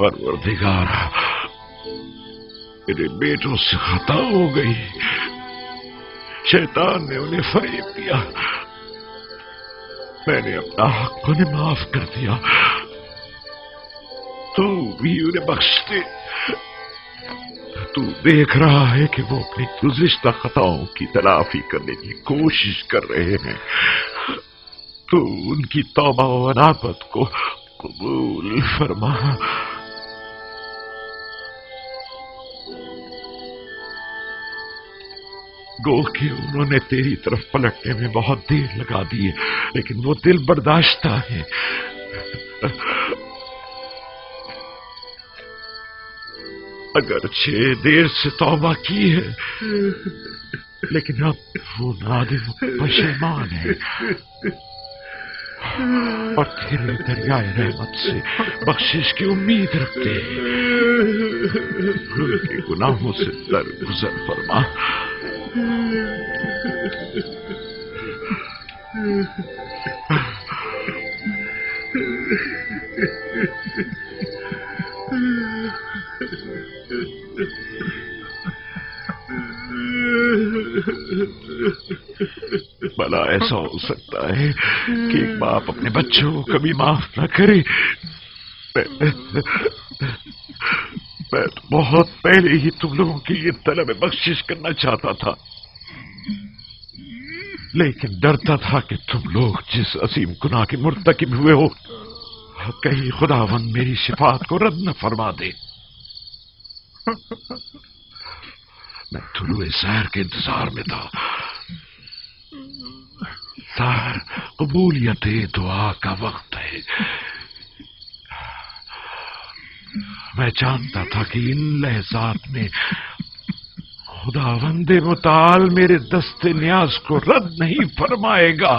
परवरदिगारा, मेरे बेटों से खता हो गई। शैतान ने उन्हें फरेब दिया। मैंने अपना हक उन्हें माफ कर दिया। तू भी उन्हें बख्श दे। तू देख रहा है कि वो अपनी गुज़िश्ता खताओं की तलाफी करने की कोशिश कर रहे हैं। तू उनकी तौबा व अनाबत को कबूल फरमा। गो कि उन्होंने तेरी तरफ पलटने में बहुत देर लगा दी है, लेकिन वो दिल बर्दाश्ता है। अगरचे देर से तौबा की है, लेकिन अब वो नादिम पशेमान है और तेरे दरियाए रहमत से बख्शिश की उम्मीद रखते हैं। उनके गुनाहों से दरगुजर फरमा। भला ऐसा हो सकता है कि एक बाप अपने बच्चों को कभी माफ न करे? मैं तो बहुत पहले ही तुम लोगों के लिए तलब बख्शिश करना चाहता था, लेकिन डरता था कि तुम लोग जिस असीम गुनाह के मुर्तकिब हुए हो, कहीं खुदावन मेरी शिफात को रद्द न फरमा दे। मैं तुलुए सहर के इंतजार में था। सहर कबूलियत दुआ का वक्त है। मैं जानता था कि इन लहजात में खुदावंदे मुताल मेरे दस्ते न्याज को रद्द नहीं फरमाएगा।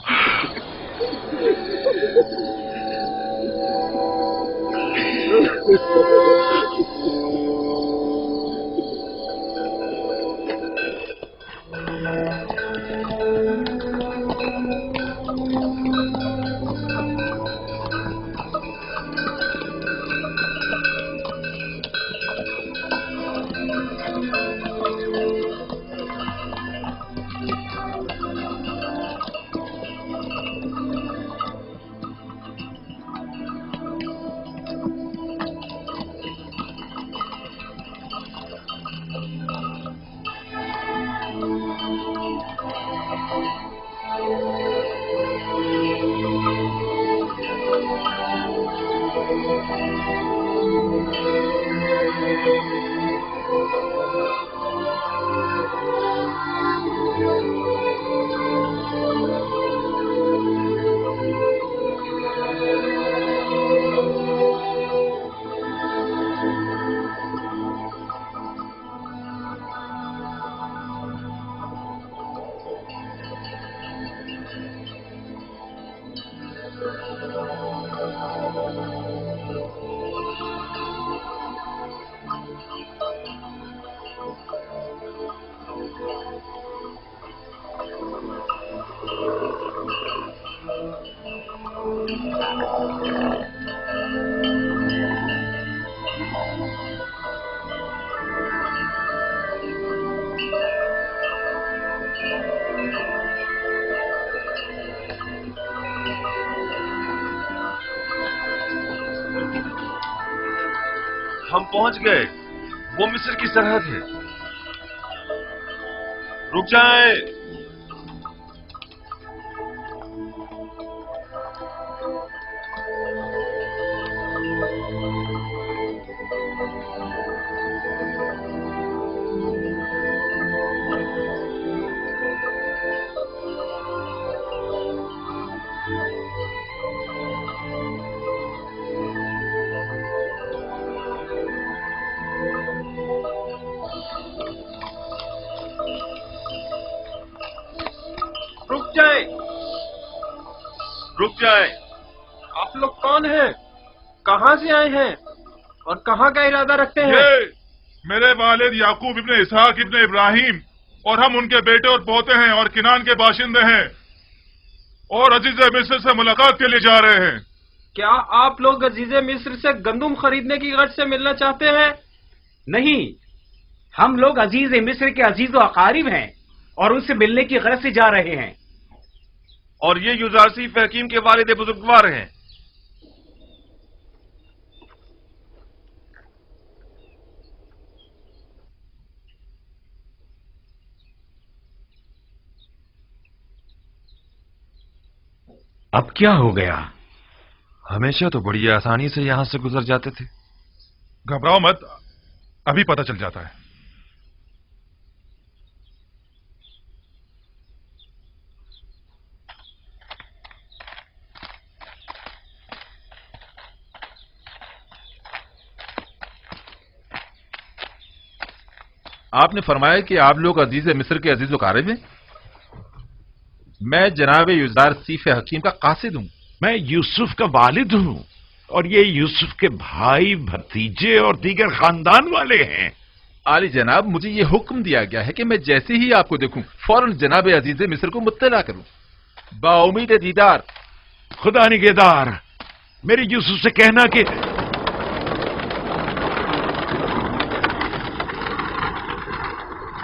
हम पहुंच गए। वो मिस्र की सरहद है। रुक जाए। रुक जाए। आप लोग कौन हैं? कहां से आए हैं और कहां का इरादा रखते हैं? ये मेरे वालिद याकूब इब्ने इसहाक इब्ने इब्राहिम और हम उनके बेटे और पोते हैं और किनान के बाशिंदे हैं और अजीज मिस्र से मुलाकात के लिए जा रहे हैं। क्या आप लोग अजीज मिस्र से गंदुम खरीदने की गर्ज से मिलना चाहते हैं? नहीं, हम लोग अजीज मिस्र के अजीज अकारिब हैं और उनसे मिलने की गर्ज से जा रहे हैं। और ये युजारसीफ हकीम के वालिद बुजुर्गवार हैं। अब क्या हो गया? हमेशा तो बड़ी आसानी से यहां से गुजर जाते थे। घबराओ मत, अभी पता चल जाता है। आपने फरमाया कि आप लोग अजीज मिस्र के अजीज वकारिब हैं। मैं जनाब युजार सीफ हकीम का कासिद हूं। मैं यूसुफ का वालिद हूं और ये यूसुफ के भाई, भतीजे और दीगर खानदान वाले हैं। आली जनाब, मुझे ये हुक्म दिया गया है कि मैं जैसे ही आपको देखूं फौरन जनाब अजीज मिस्र को मुत्तला करूं। बाउमीद दीदार। खुदा निगहदार, मेरे यूसुफ से कहना कि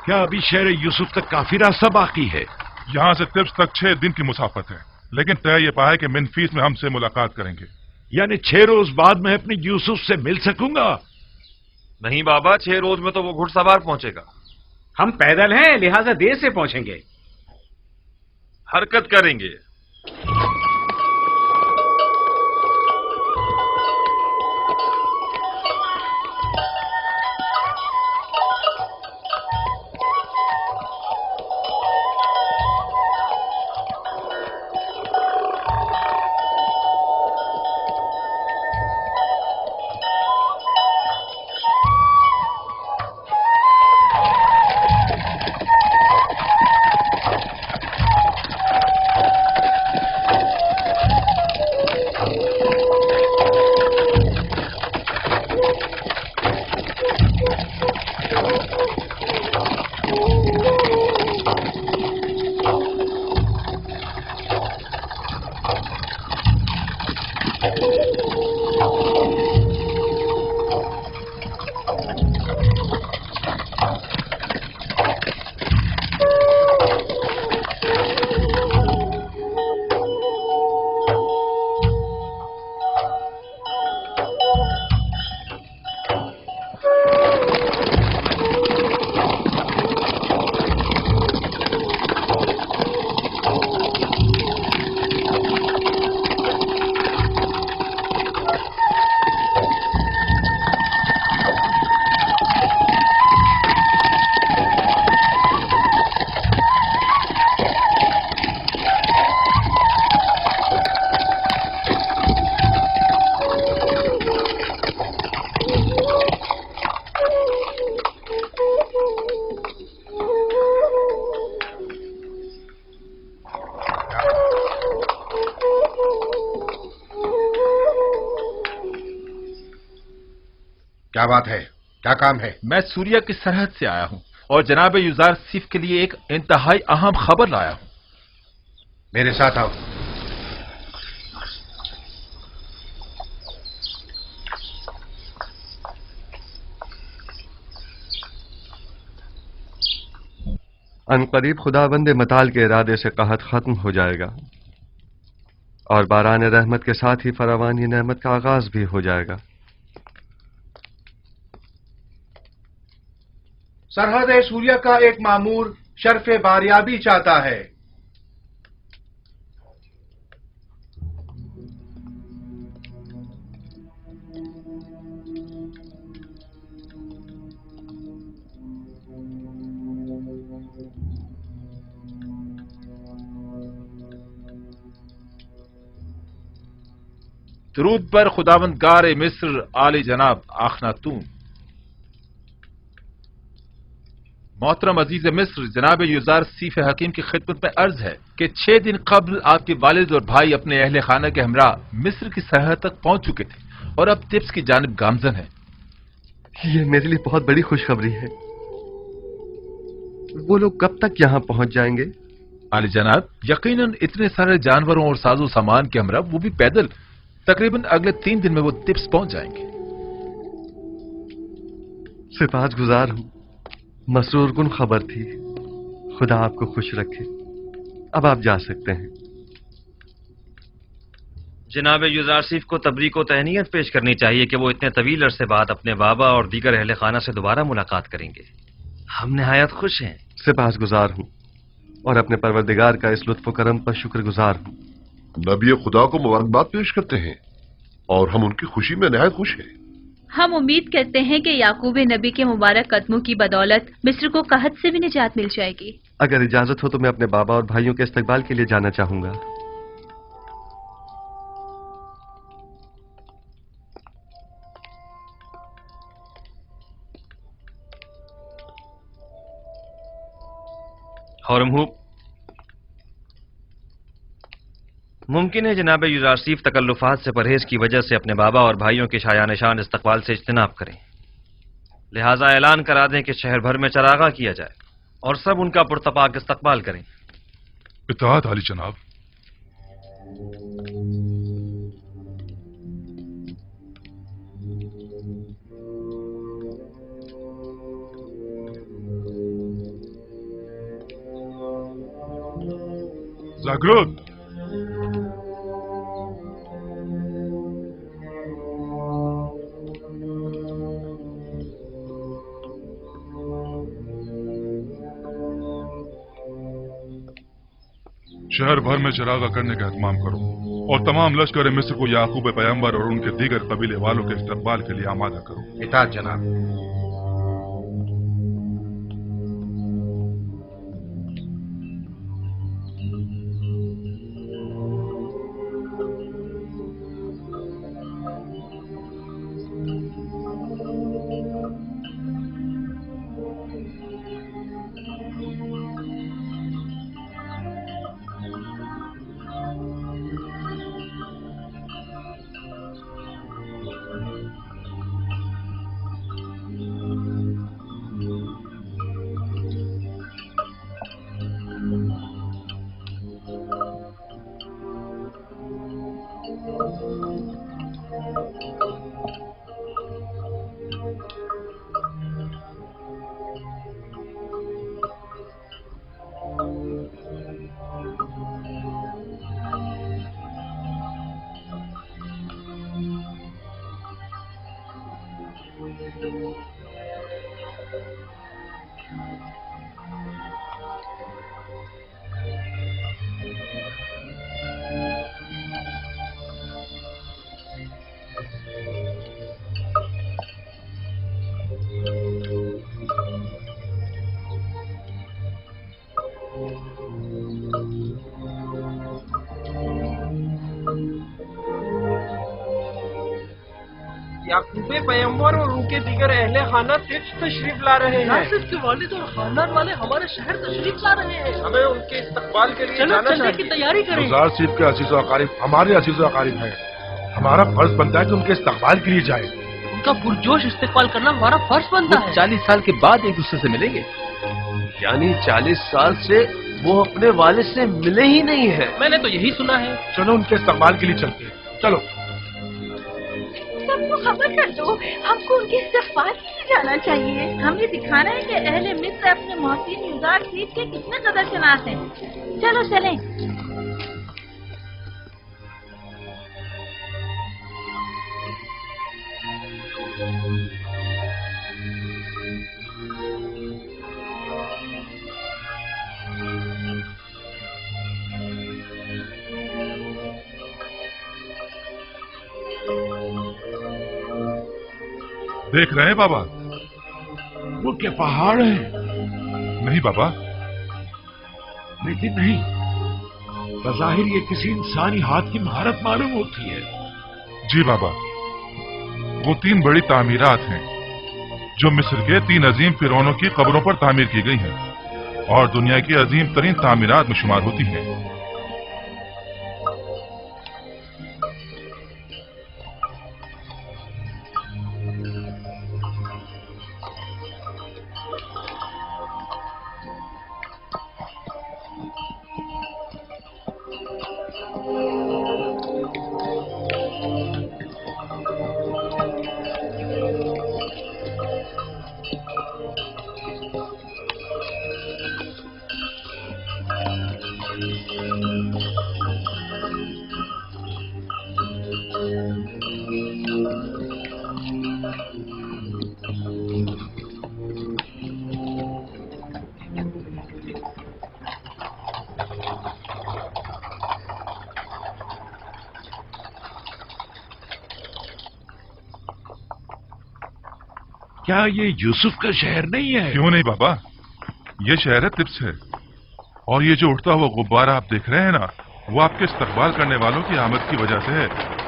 क्या अभी शहर यूसुफ तक काफी रास्ता बाकी है? यहां से तिब्स तक 6 दिन की मुसाफत है, लेकिन तय ये पाया कि मिनफीस में हमसे मुलाकात करेंगे। यानी 6 रोज बाद मैं अपने यूसुफ से मिल सकूंगा? नहीं बाबा, 6 रोज में तो वो घुड़सवार पहुंचेगा। हम पैदल हैं, लिहाजा देर से पहुंचेंगे। हरकत करेंगे। क्या बात है? क्या काम है? मैं सूरिया की सरहद से आया हूं और जनाब युजार सीफ के लिए एक इंतहाई अहम खबर लाया हूं। मेरे साथ आओ। अनकरीब खुदाबंद मताल के इरादे से कहत खत्म हो जाएगा और बारान रहमत के साथ ही फरावानी नेमत का आगाज भी हो जाएगा। सरहद सूर्या का एक मामूर शर्फ बारियाबी चाहता है। दरूद पर खुदावंद गार मिस्र आली जनाब आखनातून। मोहतरम अजीज मिस्र, जनाब युजार सीफ हकीम की खिदमत में अर्ज है कि 6 दिन कबल आपके वालिद और भाई अपने अहले खाना के हमरा मिस्र की सरहद तक पहुंच चुके थे और अब तिब्स की जानिब गामजन है। ये मेरे लिए बहुत बड़ी खुशखबरी है। वो लोग कब तक यहाँ पहुंच जाएंगे? आली जनाब, यकीनन इतने सारे जानवरों और साजो सामान के हमरा, वो भी पैदल, तकरीबन अगले 3 दिन में वो तिब्स पहुंच जाएंगे। सिपाहगुजार हूं, मसरूर कुन खबर थी। खुदा आपको खुश रखे। अब आप जा सकते हैं। जनाब युजारसीफ को तबरीक को तहनीयत पेश करनी चाहिए कि वो इतने तवील अरसे बाद अपने बाबा और दीगर अहले खाना से दोबारा मुलाकात करेंगे। हम निहायत खुश हैं। सिपाहगुजार हूं और अपने परवरदिगार का इस लुत्फ करम पर शुक्रगुजार हूं। नबी खुदा को मुबारकबाद पेश करते हैं और हम उनकी खुशी में निहायत खुश हैं। हम उम्मीद करते हैं कि याकूब नबी के मुबारक कदमों की बदौलत मिस्र को कहत से भी निजात मिल जाएगी। अगर इजाजत हो तो मैं अपने बाबा और भाइयों के इस्तकबाल के लिए जाना चाहूंगा। हौरमहूब, मुमकिन है जनाब युजारसीफ तकल्लुफात से परहेज की वजह से अपने बाबा और भाइयों के शायान शान इस्तकबाल से इज्तिनाब करें। लिहाजा ऐलान करा दें कि शहर भर में चरागा किया जाए और सब उनका पुरतपाक इस्तकबाल करें। इत्तेहाद आली जनाब। जागृत। शहर भर में चरागा करने का एहतमाम करो और तमाम लश्कर मिस्र को याकूब पैगंबर और उनके दीगर कबीले वालों के इस्तकबाल के लिए आमादा करो। इताअत जनाब। याकूब पैगंबर और उनके दीगर अहले खाना तिब्स तशरीफ ला रहे हैं। के वालिद और खानदान वाले हमारे शहर तशरीफ ला रहे हैं। हमें उनके इस्तकबाल के लिए चलो जाना चलने चाहिए। की तैयारी करें। युजारसीफ के अजीज और अकारिब हमारे अजीज और अकारिब हैं। हमारा फर्ज बनता है कि उनके इस्तकबाल के लिए जाए। उनका पुरजोश इस्तेमाल करना हमारा फर्ज बनता है। 40 साल के बाद एक दूसरे से मिलेंगे। यानी 40 साल से वो अपने वालिद से मिले ही नहीं है। मैंने तो यही सुना है। चलो उनके इस्तकबाल के लिए चलते हैं। चलो सबको खबर कर दो, हमको उनके इस्तकबाल के लिए जाना चाहिए। हमें दिखाना है कि अहले मिस्र अपने मोहसिन युजारसीफ के कितने कदर शनास हैं। चलो चलें। देख रहे हैं बाबा? वो क्या पहाड़ है? नहीं बाबा। लेकिन नहीं, बज़ाहिर ये किसी इंसानी हाथ की महारत मालूम होती है। जी बाबा, वो 3 बड़ी तामीरात हैं जो मिस्र के 3 अजीम फिरौनों की कब्रों पर तामीर की गई हैं और दुनिया की अजीम तरीन तामीरात में शुमार होती हैं। क्या ये यूसुफ का शहर नहीं है? क्यों नहीं बाबा, ये शहर है तिब्स है। और ये जो उठता हुआ गुब्बारा आप देख रहे हैं ना, वो आपके इस्तकबाल करने वालों की आमद की वजह से है,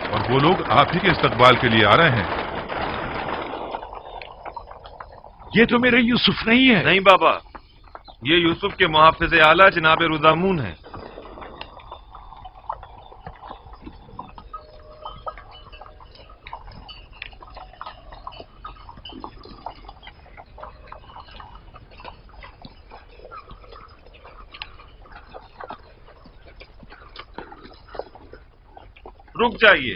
और वो लोग आप ही के इस्तकबाल के लिए आ रहे हैं। ये तो मेरा यूसुफ नहीं है। नहीं बाबा, ये यूसुफ के मुहाफिज आला जनाब रुदामून है। रुक जाइए।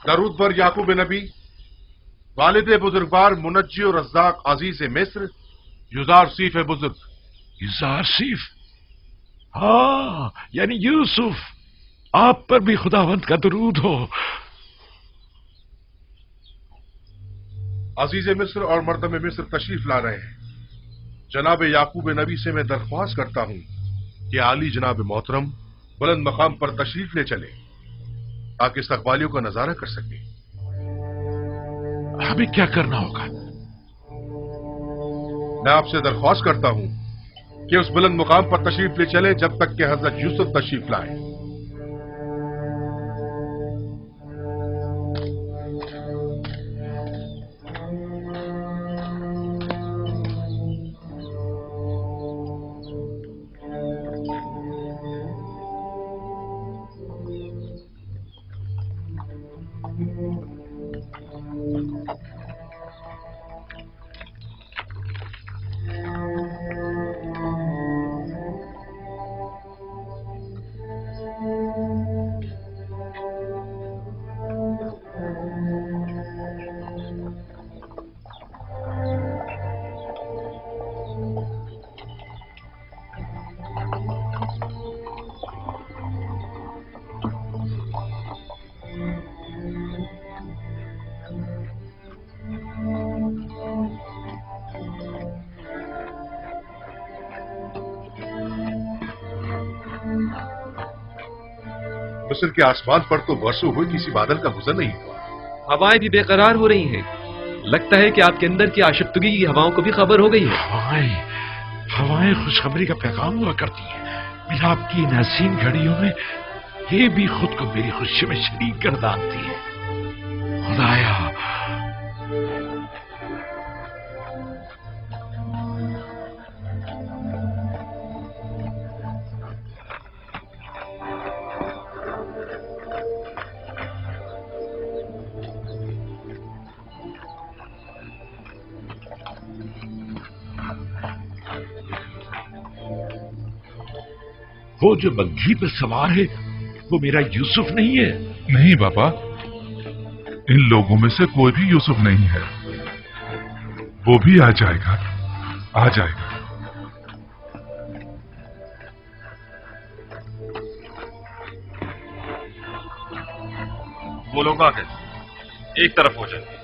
दरूद पर याकूब नबी, वालिद बुजुर्गवार मुनज्जी और रज़्ज़ाक अजीज मिस्र, युजार सीफ बुजुर्ग। युजार सीफ? हाँ, यानी यूसुफ, आप पर भी खुदावंत का दरूद हो। अजीज मिस्र और मर्दम मिस्र तशरीफ ला रहे हैं। जनाब याकूब नबी से मैं दरख्वास्त करता हूं कि आली जनाब मोहतरम बुलंद मकाम पर तशरीफ ले चले ताकि इस्तकबालियों का नजारा कर सके। हमें क्या करना होगा? मैं आपसे दरख्वास्त करता हूं कि उस बुलंद मुकाम पर तशरीफ ले चले जब तक कि हजरत यूसुफ तशरीफ लाए। मिस्र के आसमान पर तो वर्षों हुए किसी बादल का गुजर नहीं हुआ। हवाएं भी बेकरार हो रही हैं। लगता है कि आपके अंदर की आशिफ्तगी की हवाओं को भी खबर हो गई है। हवाएं खुशखबरी का पैगाम हुआ करती हैं। मिलाप की इन हसीन घड़ियों में ये भी खुद को मेरी खुशी में शरीक कर डालती है। खुदाया, वो जो बग्घी पर सवार है वो मेरा यूसुफ नहीं है? नहीं बाबा, इन लोगों में से कोई भी यूसुफ नहीं है। वो भी आ जाएगा, आ जाएगा। वो लोग आ गए, एक तरफ हो जाए।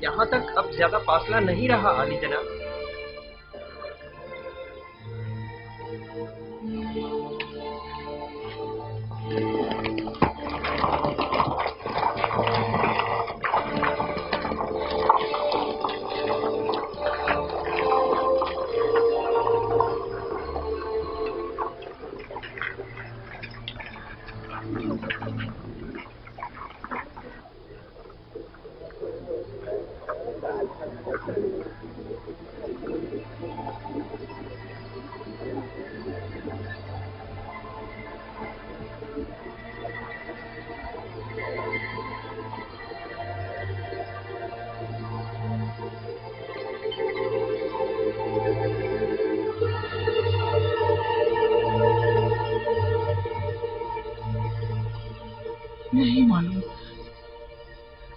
यहाँ तक अब ज्यादा फासला नहीं रहा आली जनाब।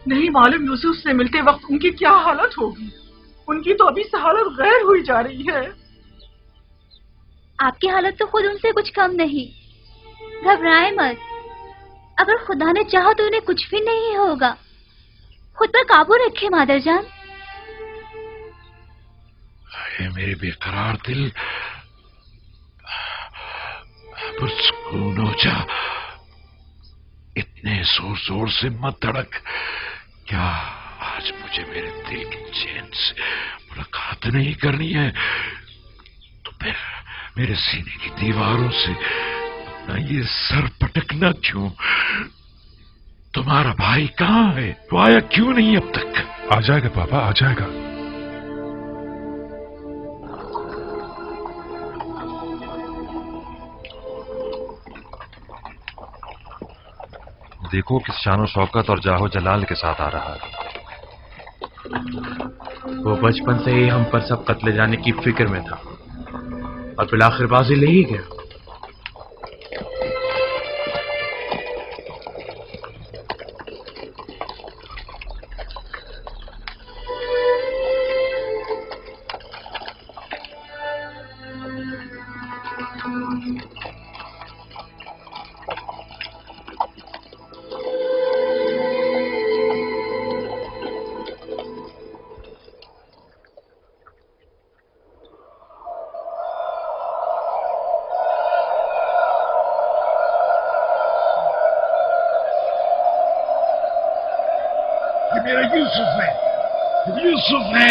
नहीं मालूम यूसुफ से मिलते वक्त उनकी क्या हालत होगी। उनकी तो अभी से हालत गैर हुई जा रही है। आपकी हालत तो खुद उनसे कुछ कम नहीं। घबराए मत, अगर खुदा ने चाहा तो उन्हें कुछ भी नहीं होगा। खुद पर काबू रखे मादर जान। मेरे बेकरार दिल, पुरसकून हो जा। इतने जोर जोर से मत धड़क। क्या आज मुझे मेरे दिल की चैन से मुलाकात नहीं करनी है तो फिर मेरे सीने की दीवारों से अपना ये सर पटकना क्यों? तुम्हारा भाई कहाँ है? वो आया क्यों नहीं अब तक? आ जाएगा पापा, आ जाएगा। देखो किस शानो शौकत और जाहो जलाल के साथ आ रहा है। वो बचपन से ही हम पर सब कत्ले जाने की फिक्र में था और फिर आखिर बाजी ले ही गया। मेरा यूसुफ है, यूसुफ है।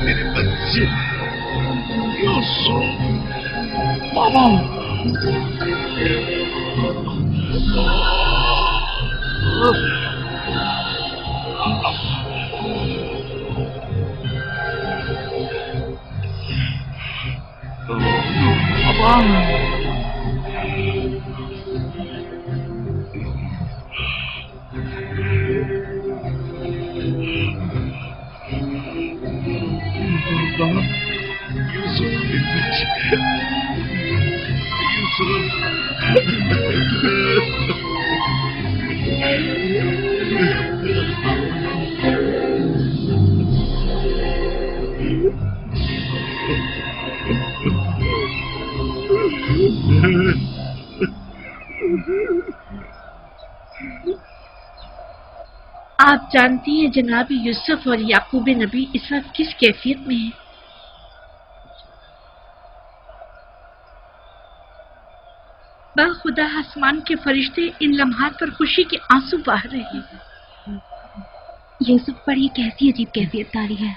मेरे बच्चे यूसुफ मामा आप जानती हैं जनाब यूसुफ और याकूब नबी इस वक्त किस कैफियत में हैं? खुदा आसमान के फरिश्ते इन लम्हात पर खुशी के आंसू बहा रहे हैं। यूसुफ पर ये कैसी अजीब कैफियत तारी है।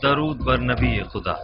दरूद बर नबी खुदा।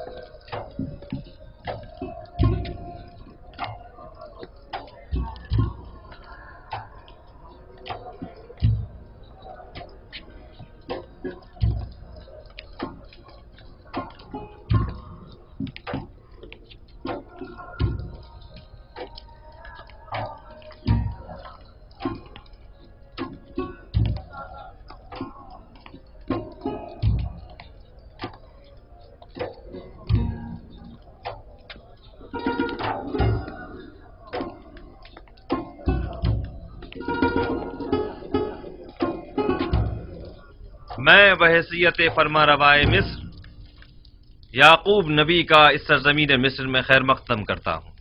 मैं बहैसियत फरमा रवाए मिस्र याकूब नबी का इस सरजमीन मिस्र में खैर मकदम करता हूँ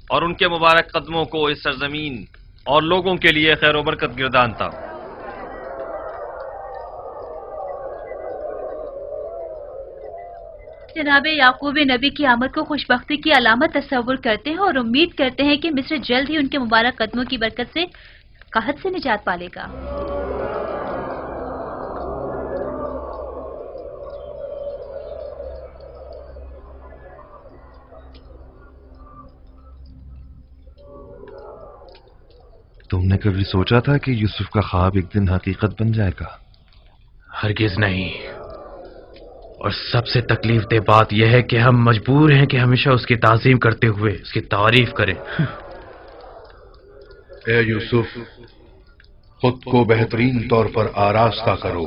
और उनके मुबारक कदमों को इस सरजमीन और लोगों के लिए खैर बरकत गिरदानता हूँ। जनाब याकूब नबी की आमद को खुशबख्ती की अलामत तस्वुर करते हैं और उम्मीद करते हैं कि मिस्र जल्द ही उनके मुबारक कदमों की बरकत से कहत से निजात पालेगा। तुमने कभी सोचा था कि यूसुफ का ख्वाब एक दिन हकीकत बन जाएगा? हरगिज नहीं। और सबसे तकलीफ दे बात यह है कि हम मजबूर हैं कि हमेशा उसकी ताजीम करते हुए उसकी तारीफ करें। ए यूसुफ, खुद को बेहतरीन तौर पर आरास्ता करो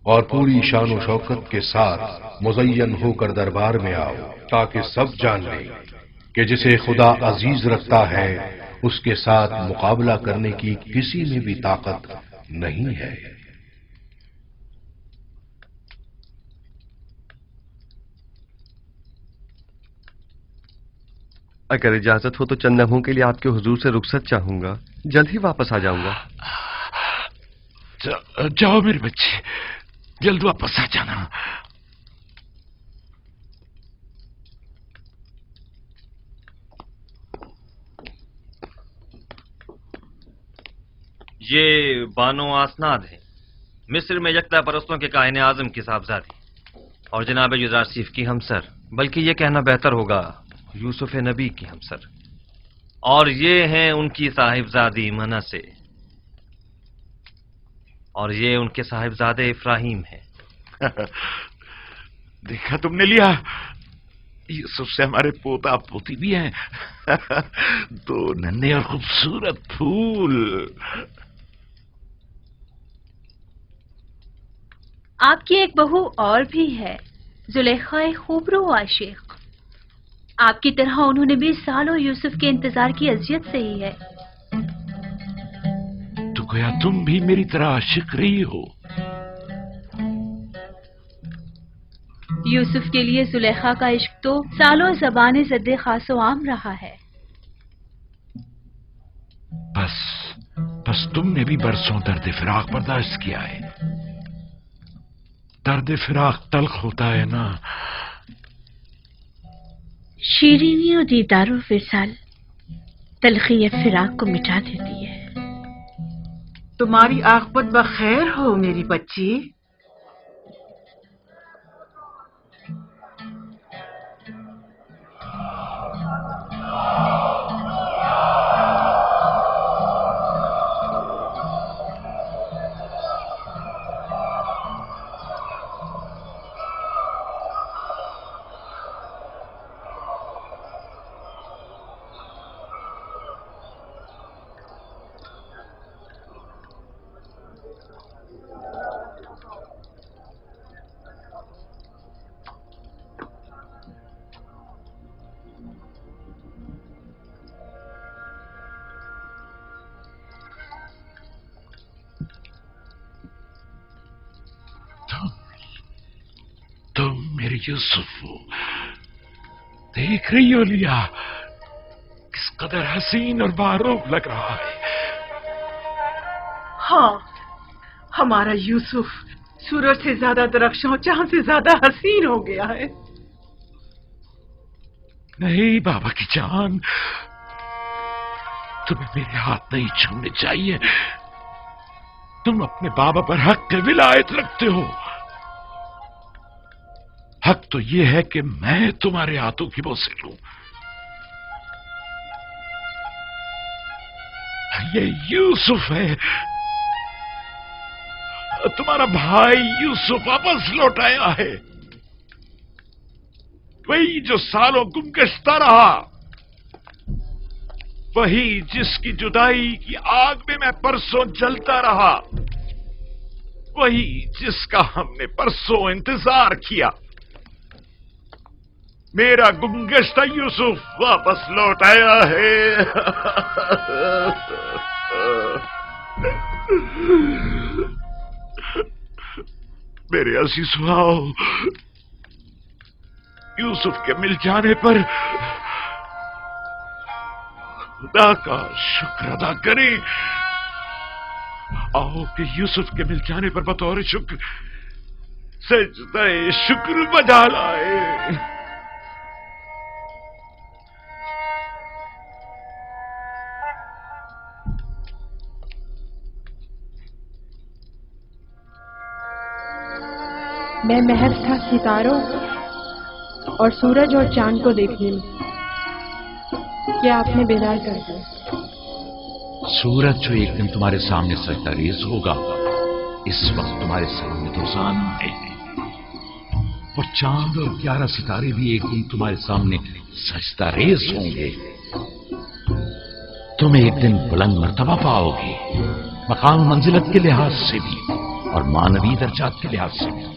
और पूरी शान व शौकत के साथ मुज़य्यन होकर दरबार में आओ, ताकि सब जान लें कि जिसे खुदा अजीज रखता है उसके साथ मुकाबला करने की किसी में भी ताकत नहीं है। अगर इजाजत हो तो चंद लम्हों के लिए आपके हुजूर से रुखसत चाहूंगा, जल्द ही वापस आ जाऊंगा। जाओ मेरे बच्चे, जल्द वापस आ जाना। ये बानो आसनाद है, मिस्र में यकता परस्तों के काहिन आजम की साहबजादी और जनाब युजारसीफ की हमसर, बल्कि ये कहना बेहतर होगा यूसुफ नबी की हमसर। और ये हैं उनकी साहिबजादी मनसे, और ये उनके साहिबजादे इफ्राहिम हैं। देखा तुमने लिया, यूसुफ से हमारे पोता पोती भी हैं। दो नन्हे और खूबसूरत फूल। आपकी एक बहू और भी है, जुलेखा खूबरू आशिक। आपकी तरह उन्होंने भी सालों यूसुफ के इंतजार की अजियत सही है। तो क्या तुम भी मेरी तरह आशिक रही हो? यूसुफ के लिए जुलेखा का इश्क तो सालों ज़बाने ज़द्दे खासो आम रहा है। बस तुमने भी बरसों दर्द फिराक बर्दाश्त किया है। दर्द फिराक तल्ख होता है ना। शीरीनी और दीदारो फिसाल तलखी फिराक को मिटा देती है। तुम्हारी आखबत बखैर हो मेरी बच्ची। यूसुफ, देख रही हो लिया किस कदर हसीन और बारूक लग रहा है। हाँ, हमारा यूसुफ सूरज से ज्यादा दरख्शां, चांद से ज्यादा हसीन हो गया है। नहीं बाबा की जान, तुम्हें मेरे हाथ नहीं छूने चाहिए। तुम अपने बाबा पर हक के विलायत रखते हो। हक तो यह है कि मैं तुम्हारे हाथों की बोसे लूं। ये यूसुफ है, तुम्हारा भाई यूसुफ वापस लौट आया है। वही जो सालों गुमगश्ता रहा, वही जिसकी जुदाई की आग में मैं परसों जलता रहा, वही जिसका हमने परसों इंतजार किया। मेरा गुमगश्ता यूसुफ वापस लौट आया है। मेरे अजीज भाव, यूसुफ के मिल जाने पर खुदा का शुक्र अदा करें। आओ कि यूसुफ के मिल जाने पर बतौर शुक्र सजदा शुक्र बजा लाए। मैं महज था सितारों और सूरज और चांद को देखने में, क्या आपने बेदार कर दिया। सूरज जो एक दिन तुम्हारे सामने सजदा रेज होगा, इस वक्त तुम्हारे सामने तो ज़ालिम है, और चांद और 11 सितारे भी एक दिन तुम्हारे सामने सजदा रेज होंगे। तुम एक दिन बुलंद मर्तबा पाओगे, मकाम मंजिलत के लिहाज से भी और मानवी दर्जात के लिहाज से भी।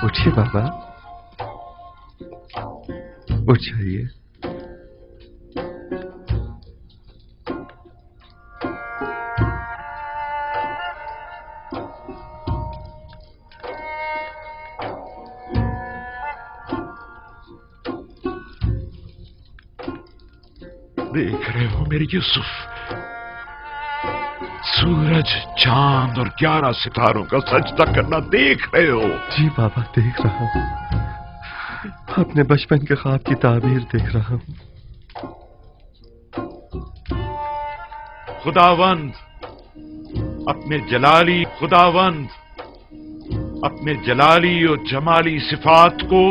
उठिए बाबा, उठ जाइए। देख रहे हो मेरे यूसुफ, सूरज, चांद और 11 सितारों का सजदा करना देख रहे हो? जी बाबा, देख रहा हूं। अपने बचपन के ख्वाब की ताबीर देख रहा हूं। खुदावंद अपने जलाली और जमाली सिफात को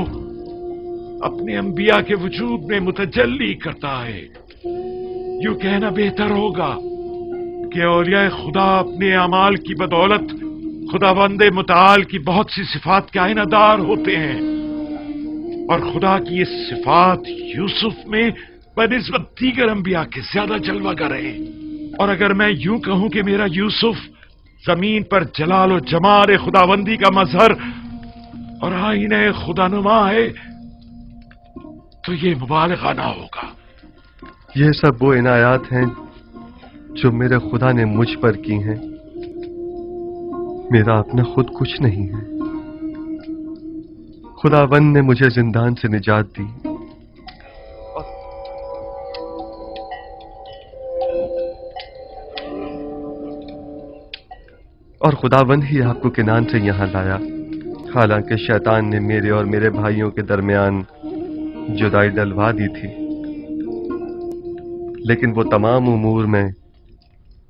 अपने अंबिया के वजूद में मुतजल्ली करता है। यूं कहना बेहतर होगा कि औलिया खुदा अपने अमाल की बदौलत खुदावंद मुताल की बहुत सी सिफात के आइनादार होते हैं, और खुदा की ये सिफात यूसुफ में बनिस्बत दीगर अंबिया के ज्यादा जलवागर है। और अगर मैं यूं कहूं कि मेरा यूसुफ जमीन पर जलाल और जमाल खुदावंदी का मजहर और आईने खुदानुमा है, तो ये मुबालगा ना होगा। ये सब वो इनायात हैं जो मेरे खुदा ने मुझ पर की हैं। मेरा अपना खुद कुछ नहीं है। खुदावंद ने मुझे जिंदान से निजात दी, और खुदावंद ही आपको किनान से यहां लाया। हालांकि शैतान ने मेरे और मेरे भाइयों के दरमियान जुदाई डलवा दी थी, लेकिन वो तमाम उमूर में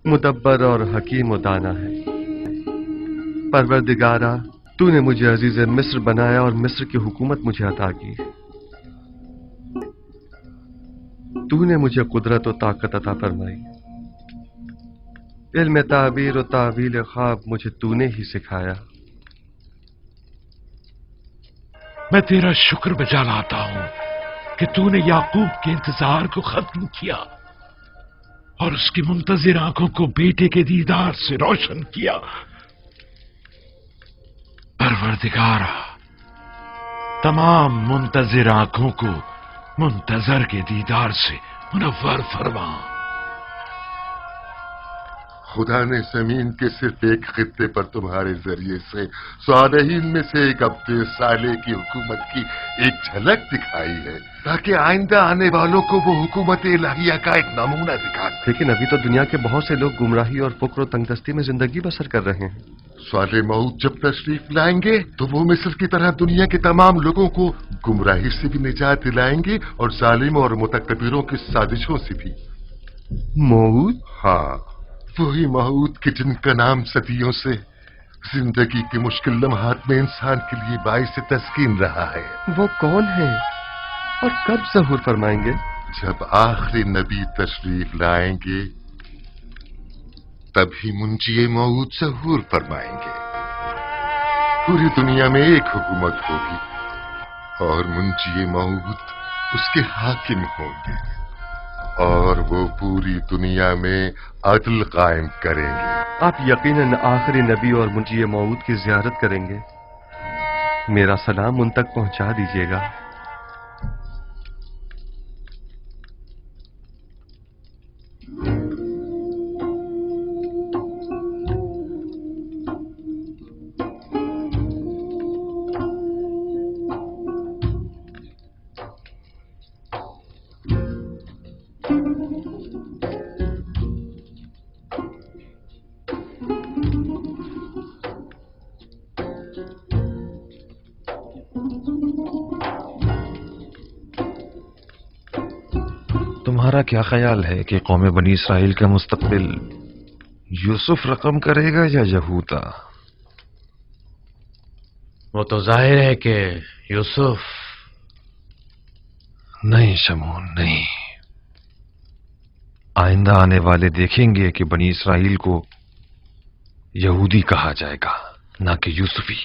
मुदब्बर और हकीम और दाना है। परवरदिगारा, तूने मुझे अजीज मिस्र बनाया और मिस्र की हुकूमत मुझे अता की। तूने मुझे कुदरत और ताकत अता फरमाई। इल्म ताबीर और तावील ख्वाब मुझे तूने ही सिखाया। मैं तेरा शुक्र बजा लाता हूं कि तूने याकूब के इंतजार को खत्म किया और उसकी मुंतजिर आंखों को बेटे के दीदार से रोशन किया। परवरदिगारा, तमाम मुंतजिर आंखों को मुंतजर के दीदार से मुनव्वर फरमा। खुदा ने जमीन के सिर्फ एक खित्ते पर तुम्हारे जरिए से सालेहीन में से एक अब्दे साले की हुकूमत की एक झलक दिखाई है, ताकि आइंदा आने वालों को वो हुकूमत इलाहिया का एक नमूना दिखा। लेकिन अभी तो दुनिया के बहुत से लोग गुमराही और फुक्र और तंगदस्ती में जिंदगी बसर कर रहे हैं। साले मऊद जब तशरीफ लाएंगे तो वो मिस्र की तरह दुनिया के तमाम लोगों को गुमराही से भी निजात दिलाएंगे और जालिमों और मुतकब्बिरों की साजिशों से भी। मऊद? हाँ, वही मऊद कि जिनका नाम सदियों से जिंदगी के मुश्किल लम्हात में इंसान के लिए बाइस तस्कीन रहा है। वो कौन है और कब ज़हूर फरमाएंगे? जब आखिरी नबी तशरीफ लाएंगे तभी मुंजिए मऊद ज़हूर फरमाएंगे। पूरी दुनिया में एक हुकूमत होगी और मुंजिए मऊद उसके हाकिम होंगे और वो पूरी दुनिया में अदल कायम करेंगे। आप यकीनन आखिरी नबी और मुंजिए मऊद की ज़ियारत करेंगे। मेरा सलाम उन तक पहुंचा दीजिएगा। तुम्हारा क्या ख्याल है कि कौम बनी इसराइल का मुस्तकबिल यूसुफ रकम करेगा या यहूदा? वो तो जाहिर है कि यूसुफ। नहीं शमून, नहीं। आइंदा आने वाले देखेंगे कि बनी इसराइल को यहूदी कहा जाएगा, ना कि यूसुफी।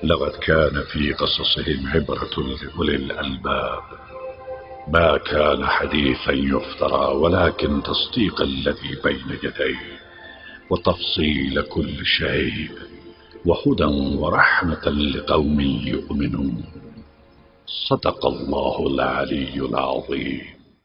لقد كان في قصصهم عبرة لأولي الألباب ما كان حديثا يفترى ولكن تصديق الذي بين يديه وتفصيل كل شيء وهدى ورحمة لقوم يؤمنون. صدق الله العلي العظيم.